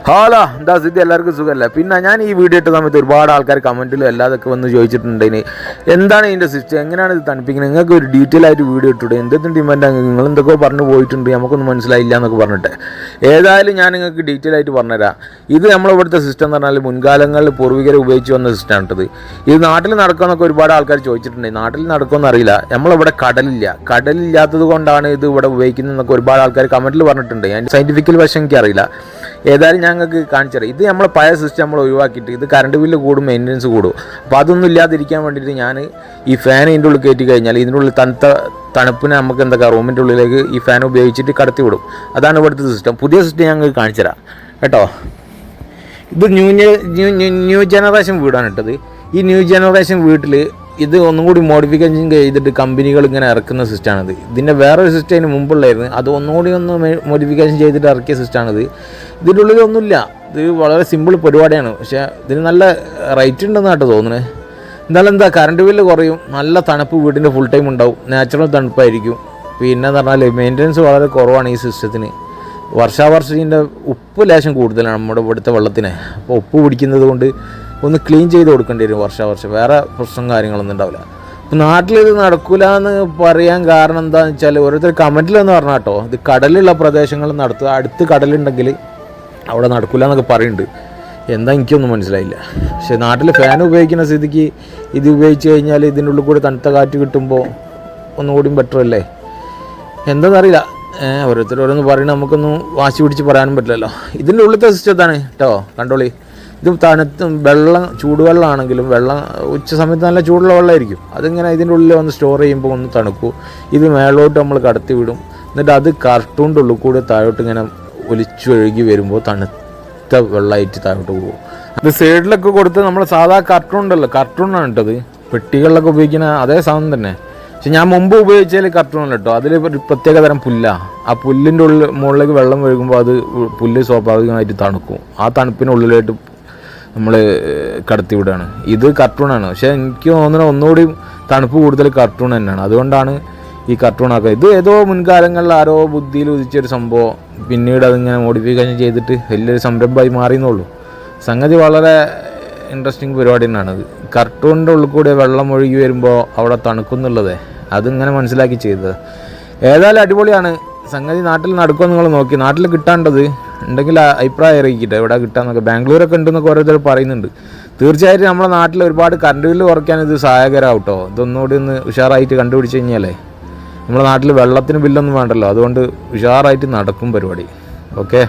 Hello എന്താ സ്ഥിതി, എല്ലാവർക്കും സുഖമല്ല. പിന്നെ ഞാൻ ഈ വീഡിയോ ഇട്ട സമയത്ത് ഒരുപാട് ആൾക്കാർ കമൻറ്റിലും എല്ലാതൊക്കെ വന്ന് ചോദിച്ചിട്ടുണ്ടെങ്കിൽ എന്താണ് ഇതിൻ്റെ സിസ്റ്റം, എങ്ങനെയാണ് ഇത് തണുപ്പിക്കുന്നത്, നിങ്ങൾക്ക് ഒരു ഡീറ്റെയിൽ ആയിട്ട് വീഡിയോ ഇട്ടിട്ട് എന്തെങ്കിലും ഡിമാൻഡ് നിങ്ങൾ എന്തൊക്കെ പറഞ്ഞു പോയിട്ടുണ്ട്, നമുക്കൊന്നും മനസ്സിലായില്ല എന്നൊക്കെ പറഞ്ഞിട്ട്. ഏതായാലും ഞാൻ നിങ്ങൾക്ക് ഡീറ്റെയിൽ ആയിട്ട് പറഞ്ഞുതരാം. ഇത് നമ്മളിവിടുത്തെ സിസ്റ്റം എന്ന് പറഞ്ഞാൽ മുൻകാലങ്ങളിൽ പൂർവികർ ഉപയോഗിച്ച് വന്ന സിസ്റ്റമാണ് കേട്ടത്. ഇത് നാട്ടിൽ നടക്കുമെന്നൊക്കെ ഒരുപാട് ആൾക്കാർ ചോദിച്ചിട്ടുണ്ട്. നാട്ടിൽ നടക്കുമെന്ന് അറിയില്ല. നമ്മളിവിടെ കടലില്ലാത്തത് കൊണ്ടാണ് ഇത് ഇവിടെ ഉപയോഗിക്കുന്നതെന്നൊക്കെ ഒരുപാട് ആൾക്കാർ കമൻറ്റിൽ പറഞ്ഞിട്ടുണ്ട്. ഞാൻ സയൻറ്റിഫിക്കൽ വശം എനിക്കറിയില്ല. ഏതായാലും ഞങ്ങൾക്ക് കാണിച്ചു തരാം. ഇത് നമ്മളെ പഴയ സിസ്റ്റം നമ്മൾ ഒഴിവാക്കിയിട്ട് ഇത് കറണ്ട് ബില്ല് കൂടും, മെയിൻ്റനൻസ് കൂടും. അപ്പോൾ അതൊന്നും ഇല്ലാതിരിക്കാൻ വേണ്ടിയിട്ട് ഞാൻ ഈ ഫാൻ ഇതിൻ്റെ ഉള്ളിൽ കയറ്റി കഴിഞ്ഞാൽ ഇതിൻ്റെ ഉള്ളിൽ തണുപ്പിനെ നമുക്ക് എന്തൊക്കെ റൂമിൻ്റെ ഉള്ളിലേക്ക് ഈ ഫാൻ ഉപയോഗിച്ചിട്ട് കടത്തി വിടും. അതാണ് ഇവിടുത്തെ സിസ്റ്റം. പുതിയ സിസ്റ്റം ഞങ്ങൾക്ക് കാണിച്ചു തരാം കേട്ടോ. ഇത് ന്യൂ ജനറേഷൻ വീടാണ് ഇട്ടത്. ഈ ന്യൂ ജനറേഷൻ വീട്ടിൽ ഇത് ഒന്നും കൂടി മോഡിഫിക്കേഷൻ ചെയ്തിട്ട് കമ്പനികൾ ഇങ്ങനെ ഇറക്കുന്ന സിസ്റ്റമാണിത്. ഇതിൻ്റെ വേറൊരു സിസ്റ്റം അതിന് മുമ്പുള്ളായിരുന്നു. അത് ഒന്നുകൂടി മോഡിഫിക്കേഷൻ ചെയ്തിട്ട് ഇറക്കിയ സിസ്റ്റമാണിത്. ഇതിൻ്റെ ഉള്ളിൽ ഒന്നുമില്ല. ഇത് വളരെ സിമ്പിൾ പരിപാടിയാണ്. പക്ഷേ ഇതിന് നല്ല റേറ്റ് ഉണ്ടെന്ന് കേട്ടോ തോന്നുന്നത്. എന്തായാലും കറണ്ട് ബില്ല് കുറയും, നല്ല തണുപ്പ് വീടിൻ്റെ ഫുൾ ടൈം ഉണ്ടാവും, നാച്ചുറൽ തണുപ്പായിരിക്കും. പിന്നെ എന്ന് പറഞ്ഞാൽ മെയിൻ്റനൻസ് വളരെ കുറവാണ് ഈ സിസ്റ്റത്തിന്. വർഷാവർഷം ഇതിൻ്റെ ഉപ്പ് ലേശം കൂടുതലാണ് നമ്മുടെ ഇവിടുത്തെ വെള്ളത്തിന്. അപ്പോൾ ഉപ്പ് പിടിക്കുന്നത് കൊണ്ട് ഒന്ന് ക്ലീൻ ചെയ്ത് കൊടുക്കേണ്ടി വരും വർഷാവർഷം. വേറെ പ്രശ്നം കാര്യങ്ങളൊന്നും ഉണ്ടാവില്ല. അപ്പോൾ നാട്ടിലിത് നടക്കില്ല എന്ന് പറയാൻ കാരണം എന്താണെന്ന് വെച്ചാൽ ഓരോരുത്തർ കമൻറ്റിലെന്ന് പറഞ്ഞാൽ കേട്ടോ, ഇത് കടലുള്ള പ്രദേശങ്ങളിൽ നടത്തുക, അടുത്ത് കടലുണ്ടെങ്കിൽ അവിടെ നടക്കില്ല എന്നൊക്കെ പറയുന്നുണ്ട്. എന്താ എനിക്കൊന്നും മനസ്സിലായില്ല. പക്ഷേ നാട്ടിൽ ഫാൻ ഉപയോഗിക്കുന്ന സ്ഥിതിക്ക് ഇത് ഉപയോഗിച്ച് കഴിഞ്ഞാൽ ഇതിൻ്റെ ഉള്ളിൽ കൂടി തണുത്ത കാറ്റ് കിട്ടുമ്പോൾ ഒന്നുകൂടിയും ബെറ്റർ അല്ലേ? എന്താണെന്നറിയില്ല. ഓരോരുത്തർ ഓരോന്ന് പറയുന്നത് നമുക്കൊന്നും വാശി പിടിച്ച് പറയാനും പറ്റില്ലല്ലോ. ഇതിൻ്റെ ഉള്ളിലത്തെ സിസ്റ്റത്താണ് കേട്ടോ, കണ്ടോളി. ഇത് തണുത്ത് വെള്ളം ചൂടുവെള്ളമാണെങ്കിലും വെള്ളം ഉച്ച സമയത്ത് നല്ല ചൂടുള്ള വെള്ളമായിരിക്കും. അതിങ്ങനെ ഇതിൻ്റെ ഉള്ളിൽ വന്ന് സ്റ്റോർ ചെയ്യുമ്പോൾ ഒന്ന് തണുക്കും. ഇത് മേളോട്ട് നമ്മൾ കടത്തി വിടും. എന്നിട്ട് അത് കർട്ടൂണിൻ്റെ ഉള്ളിൽ കൂടി താഴോട്ട് ഇങ്ങനെ ഒലിച്ചൊഴുകി വരുമ്പോൾ തണുത്ത വെള്ളമായിട്ട് താഴോട്ട് പോകും. അത് സൈഡിലൊക്കെ കൊടുത്ത് നമ്മൾ സാധാ കർട്ടൂണുണ്ടല്ലോ, കർട്ടൂണാണ് ഇട്ടത്. പെട്ടികളിലൊക്കെ ഉപയോഗിക്കുന്ന അതേ സാധനം തന്നെ. പക്ഷെ ഞാൻ മുമ്പ് ഉപയോഗിച്ചാൽ കർട്ടൂണല്ല കേട്ടോ. അതിൽ ഒരു പ്രത്യേക തരം പുല്ലാണ്. ആ പുല്ലിൻ്റെ മുകളിലേക്ക് വെള്ളം ഒഴുകുമ്പോൾ അത് പുല്ല് സ്വാഭാവികമായിട്ട് തണുക്കും. ആ തണുപ്പിനുള്ളിലായിട്ട് നമ്മൾ കടത്തി വിടുകയാണ്. ഇത് കർട്ടൂണാണ്. പക്ഷേ എനിക്ക് തോന്നുന്നത് ഒന്നുകൂടി തണുപ്പ് കൂടുതൽ കർട്ടൂൺ തന്നെയാണ്. അതുകൊണ്ടാണ് ഈ കർട്ടൂണൊക്കെ. ഇത് ഏതോ മുൻകാലങ്ങളിൽ ആരോ ബുദ്ധിയിൽ ഉദിച്ചൊരു സംഭവം, പിന്നീട് അതിങ്ങനെ മോഡിഫിക്കേഷൻ ചെയ്തിട്ട് വലിയൊരു സംരംഭമായി മാറിയെന്നുള്ളൂ. സംഗതി വളരെ ഇൻട്രസ്റ്റിംഗ് പരിപാടി തന്നെയാണത്. കർട്ടൂണിൻ്റെ ഉള്ളിൽ കൂടി വെള്ളം ഒഴുകി വരുമ്പോൾ അവിടെ തണുക്കുന്നുള്ളത് അതിങ്ങനെ മനസ്സിലാക്കി ചെയ്തത്. ഏതായാലും അടിപൊളിയാണ് സംഗതി. നാട്ടിൽ നടക്കുമോ നിങ്ങൾ നോക്കി. നാട്ടിൽ കിട്ടാണ്ടത് ഉണ്ടെങ്കിൽ അഭിപ്രായം അറിയിക്കട്ടെ, എവിടെ കിട്ടാന്നൊക്കെ. ബാംഗ്ലൂരൊക്കെ ഉണ്ടെന്നൊക്കെ ഓരോരുത്തർ പറയുന്നുണ്ട്. തീർച്ചയായിട്ടും നമ്മുടെ നാട്ടിൽ ഒരുപാട് കറണ്ട് ബില്ല് കുറയ്ക്കാൻ ഇത് സഹായകരമാവും കേട്ടോ. ഇതൊന്നുകൂടി ഒന്ന് ഉഷാറായിട്ട് കണ്ടുപിടിച്ച് കഴിഞ്ഞാലേ നമ്മുടെ നാട്ടിൽ വെള്ളത്തിന് ബില്ലൊന്നും വേണ്ടല്ലോ. അതുകൊണ്ട് ഉഷാറായിട്ട് നടക്കും പരിപാടി. ഓക്കെ.